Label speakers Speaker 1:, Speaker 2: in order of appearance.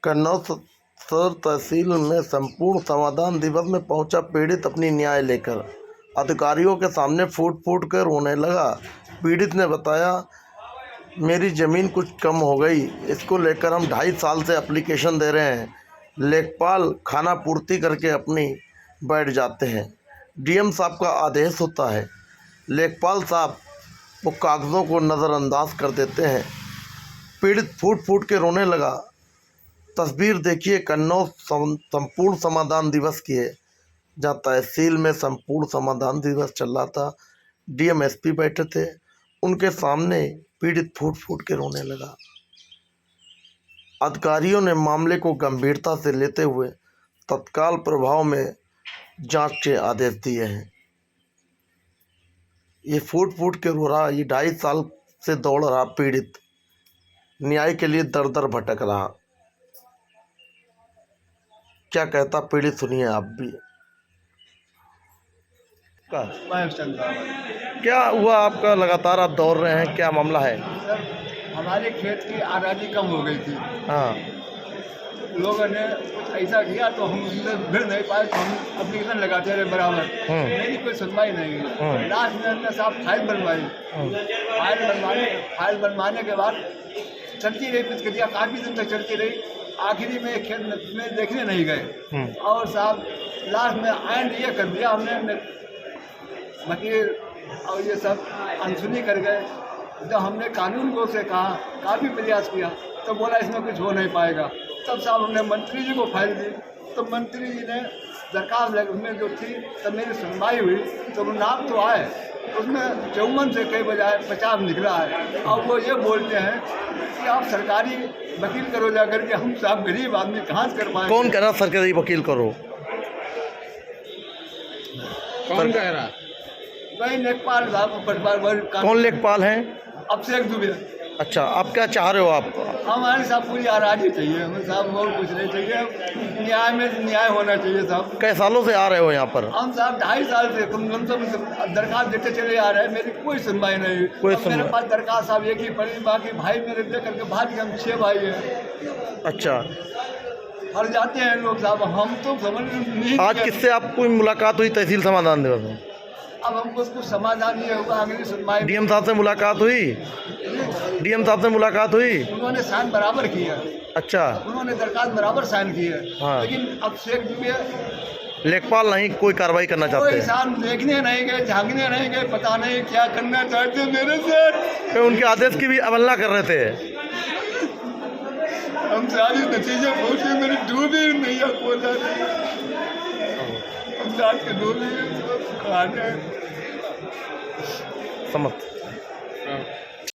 Speaker 1: कन्नौज सदर तहसील में संपूर्ण समाधान दिवस में पहुंचा पीड़ित अपनी न्याय लेकर अधिकारियों के सामने फूट फूट कर रोने लगा। पीड़ित ने बताया, मेरी ज़मीन कुछ कम हो गई, इसको लेकर हम 2.5 साल से एप्लीकेशन दे रहे हैं। लेखपाल खाना पूर्ति करके अपनी बैठ जाते हैं। डीएम साहब का आदेश होता है, लेखपाल साहब वो कागज़ों को नज़रअंदाज कर देते हैं। पीड़ित फूट फूट के रोने लगा। तस्वीर देखिए, कन्नौज संपूर्ण समाधान दिवस की है, जहाँ तहसील में संपूर्ण समाधान दिवस चल रहा था। डीएम एसपी बैठे थे, उनके सामने पीड़ित फूट फूट के रोने लगा। अधिकारियों ने मामले को गंभीरता से लेते हुए तत्काल प्रभाव में जांच के आदेश दिए हैं। ये फूट फूट के रो रहा, ये 2.5 साल से दौड़ रहा पीड़ित, न्याय के लिए दर दर भटक रहा। क्या कहता पीड़ित, सुनिए आप भी। क्या हुआ आपका? लगातार आप दौड़ रहे हैं, क्या मामला है?
Speaker 2: सर, हमारे खेत की आज़ादी कम हो गई थी।
Speaker 1: हाँ,
Speaker 2: लोगों ने कुछ ऐसा किया तो हम उससे भिड़ नहीं पाए, तो हम एप्लीकेशन लगाते रहे बराबर। मेरी कोई सुनवाई नहीं हुई। लास्ट में हमने साहब फाइल बनवाई। फाइल बनवाने के बाद चलती रही प्रक्रिया, काफ़ी दिन तक चलती रही। आखिरी में खेत में देखने नहीं गए और साहब लास्ट में एंड ये कर दिया हमने, वकील और ये सब अनसुनी कर गए। जब हमने कानून को से कहा, काफ़ी प्रयास किया, तो बोला इसमें कुछ हो नहीं पाएगा। तब साहब हमने मंत्री जी को फाइल दी, तो मंत्री जी ने दरखास्त उसमें जो थी, तब मेरी सुनवाई हुई तो नाम तो आए, उसमें 54 से कई बजाय 50 निकला है। और वो ये बोलते हैं कि आप सरकारी वकील करो जा करके, हम साहब गरीब आदमी कहाँ से कर पाए।
Speaker 1: कौन कह रहा सरकारी वकील करो?
Speaker 2: कौन कह रहा? वही लेखपाल साहब।
Speaker 1: कौन लेखपाल हैं?
Speaker 2: अब से एक दुबे।
Speaker 1: अच्छा, आप क्या चाह रहे हो? आप
Speaker 2: हमारे साहब पूरी आज़ादी चाहिए हमें साहब, और कुछ नहीं चाहिए। न्याय में न्याय होना चाहिए साहब।
Speaker 1: कई सालों से आ रहे हो यहाँ पर?
Speaker 2: हम साहब 2.5 साल से कम दरखास्त देते चले आ रहे हैं, मेरी कोई सुनवाई नहीं। मेरे पास दरखास्त साहब एक ही पड़ी, बाकी भाई मेरे दे करके भाग के हम 6 भाई हैं।
Speaker 1: अच्छा,
Speaker 2: हर जाते हैं लोग साहब, हम तो समझ नहीं।
Speaker 1: आज किससे आपको मुलाकात हुई तहसील समाधान दिवस में?
Speaker 2: अब हमको उसको समाधान नहीं होगा, अगली सुनवाई।
Speaker 1: डीएम साहब से मुलाकात हुई? डीएम साहब से मुलाकात हुई?
Speaker 2: उन्होंने साइन बराबर किया।
Speaker 1: अच्छा,
Speaker 2: उन्होंने दरखास्त बराबर साइन की है।
Speaker 1: हाँ।
Speaker 2: लेकिन अब शेख दुबे
Speaker 1: लेखपाल नहीं कोई कार्रवाई करना चाहते
Speaker 2: कोई
Speaker 1: हैं?
Speaker 2: साहब देखने नहीं गए, झांकने नहीं गए, पता नहीं क्या करना चाहते मेरे से।
Speaker 1: उनके आदेश की भी अवहेलना कर रहे थे।
Speaker 2: हम सारी नतीजे पहुँचे, मेरी डूबी नहीं है खोला, हम रात के डूबी खाने
Speaker 1: समझ